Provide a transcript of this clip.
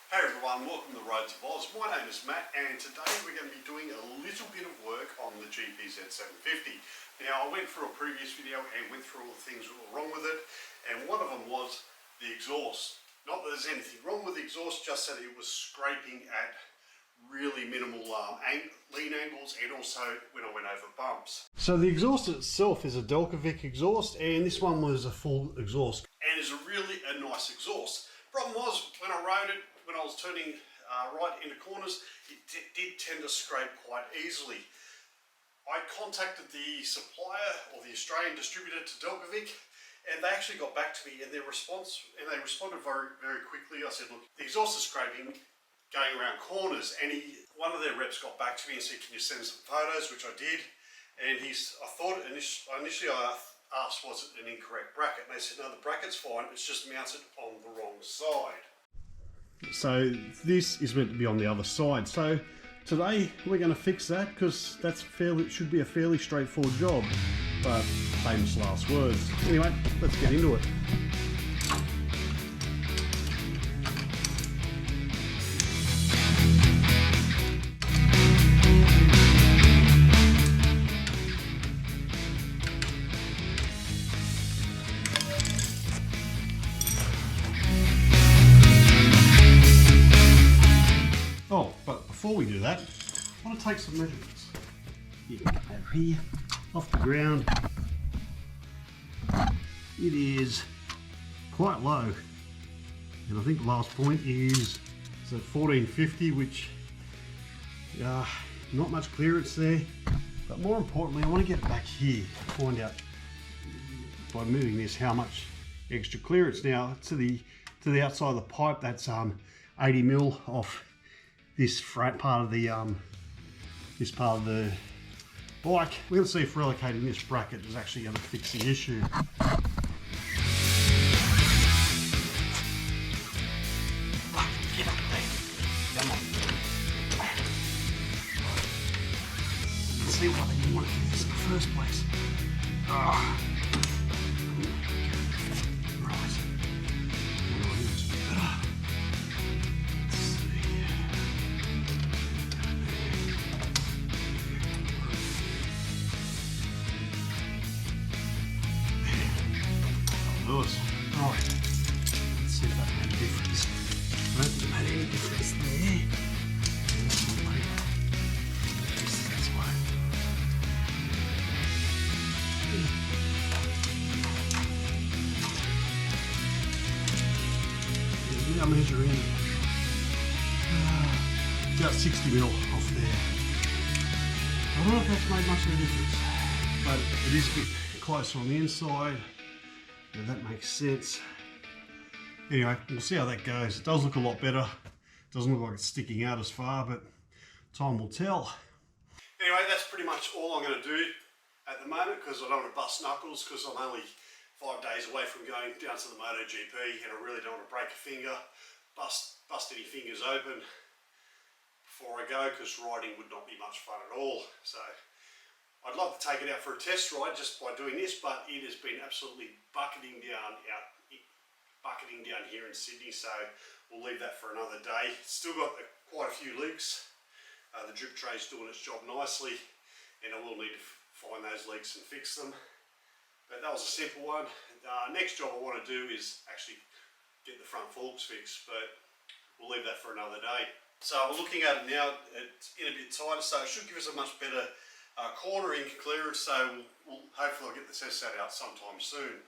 Hey everyone, welcome to the Roads of Oz. My name is Matt and today we're going to be doing a little bit of work on the GPZ750. Now I went through a previous video and went through all the things that were wrong with it, and one of them was the exhaust. Not that there's anything wrong with the exhaust, just that it was scraping at really minimal lean angles and also when I went over bumps. So the exhaust itself is a Delkevic exhaust, and this one was a full exhaust and is really a nice exhaust. Problem was, when I rode it, when I was turning right into corners, it did tend to scrape quite easily. I contacted the supplier or the Australian distributor to Delkevic, and they actually got back to me, and they responded very, very quickly. I said, look, the exhaust is scraping going around corners, and one of their reps got back to me and said, can you send some photos, which I did. And initially I asked, was it an incorrect bracket? And they said, no, the bracket's fine, it's just mounted on the wrong side. So this is meant to be on the other side. So today we're going to fix that, because it should be a fairly straightforward job, but famous last words. Anyway, let's get into it. Oh, but before we do that, I want to take some measurements. Over here, off the ground, it is quite low, and I think the last point is at 1450, which not much clearance there, but more importantly I want to get it back here to find out by moving this how much extra clearance. Now to the outside of the pipe, that's 80 mil off this front part of the bike. We're going to see if relocating this bracket is actually going to fix the issue. Get up there. Come on. Let's see why they didn't want to do this in the first place. Right. Right, let's see if that made a difference. I don't think it made any difference there. That's why. Now measuring about 60 mil off there. I don't know if that's made much of a difference, but it is a bit closer on the inside. That makes sense. Anyway, we'll see how that goes. It does look a lot better. It doesn't look like it's sticking out as far, but time will tell. Anyway, that's pretty much all I'm going to do at the moment, because I don't want to bust knuckles, because I'm only 5 days away from going down to the MotoGP, and I really don't want to break a finger, bust any fingers open before I go, because riding would not be much fun at all. So I'd love to take it out for a test ride just by doing this, but it has been absolutely bucketing down here in Sydney, so we'll leave that for another day. Still got quite a few leaks. The drip tray's doing its job nicely, and I will need to find those leaks and fix them. But that was a simple one. Next job I want to do is actually get the front forks fixed, but we'll leave that for another day. So we're looking at it now. It's in a bit tighter, so it should give us a much better cornering clearance, so hopefully I'll get the test set out sometime soon.